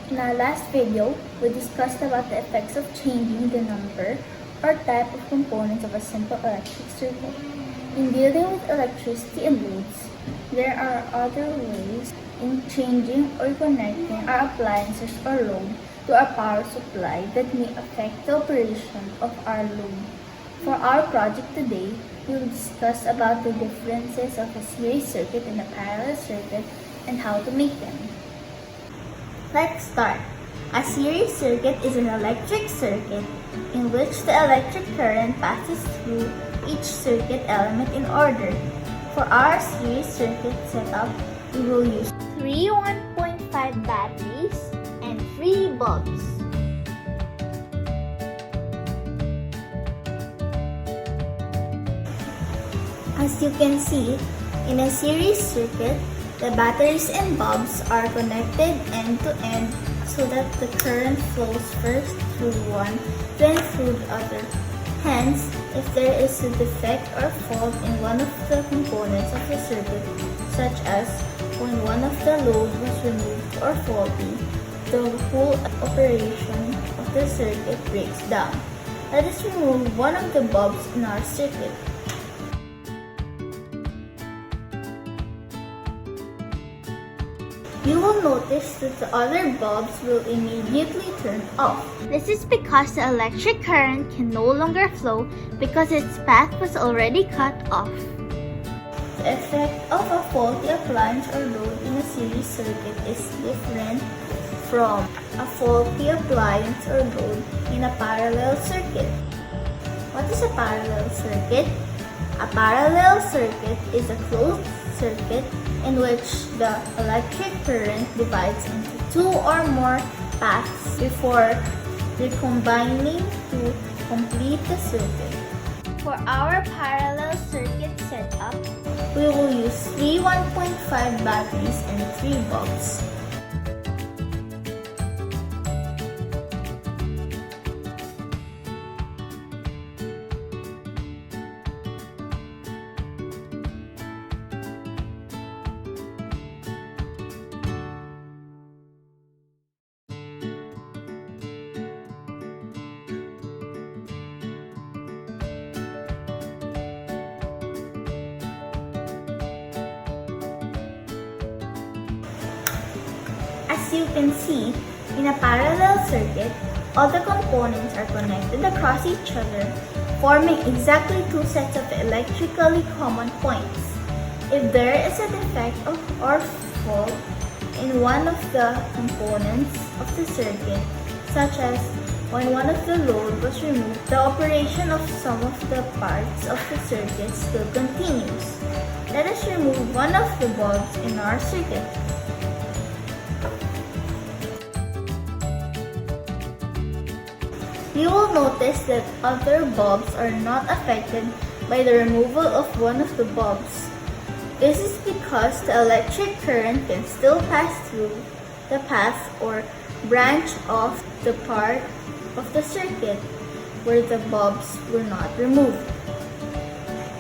In our last video, we discussed about the effects of changing the number or type of components of a simple electric circuit. In dealing with electricity and loads, there are other ways in changing or connecting our appliances or load to our power supply that may affect the operation of our load. For our project today, we will discuss about the differences of a series circuit and a parallel circuit and how to make them. Let's start. A series circuit is an electric circuit in which the electric current passes through each circuit element in order. For our series circuit setup, we will use 3 1.5 batteries and 3 bulbs. As you can see, in a series circuit, the batteries and bulbs are connected end to end so that the current flows first through one, then through the other. Hence, if there is a defect or fault in one of the components of the circuit, such as when one of the load was removed or faulty, the whole operation of the circuit breaks down. Let us remove one of the bulbs in our circuit. You will notice that the other bulbs will immediately turn off. This is because the electric current can no longer flow because its path was already cut off. The effect of a faulty appliance or load in a series circuit is different from a faulty appliance or load in a parallel circuit. What is a parallel circuit? A parallel circuit is a closed circuit in which the electric current divides into 2 or more paths before recombining to complete the circuit. For our parallel circuit setup, we will use 3 1.5 batteries and 3 bulbs. As you can see, in a parallel circuit, all the components are connected across each other, forming exactly 2 sets of electrically common points. If there is a defect or fault in one of the components of the circuit, such as when one of the load was removed, the operation of some of the parts of the circuit still continues. Let us remove one of the bulbs in our circuit. You will notice that other bulbs are not affected by the removal of one of the bulbs. This is because the electric current can still pass through the path or branch off the part of the circuit where the bulbs were not removed.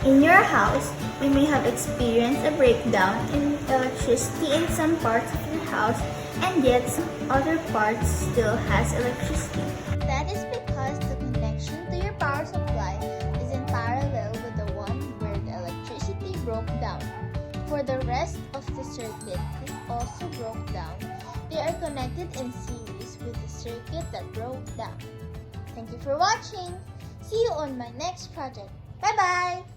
In your house, you may have experienced a breakdown in electricity in some parts of your house, and yet some other parts still has electricity. That is because the connection to your power supply is in parallel with the one where the electricity broke down. For the rest of the circuit that also broke down, they are connected in series with the circuit that broke down. Thank you for watching. See you on my next project. Bye-bye!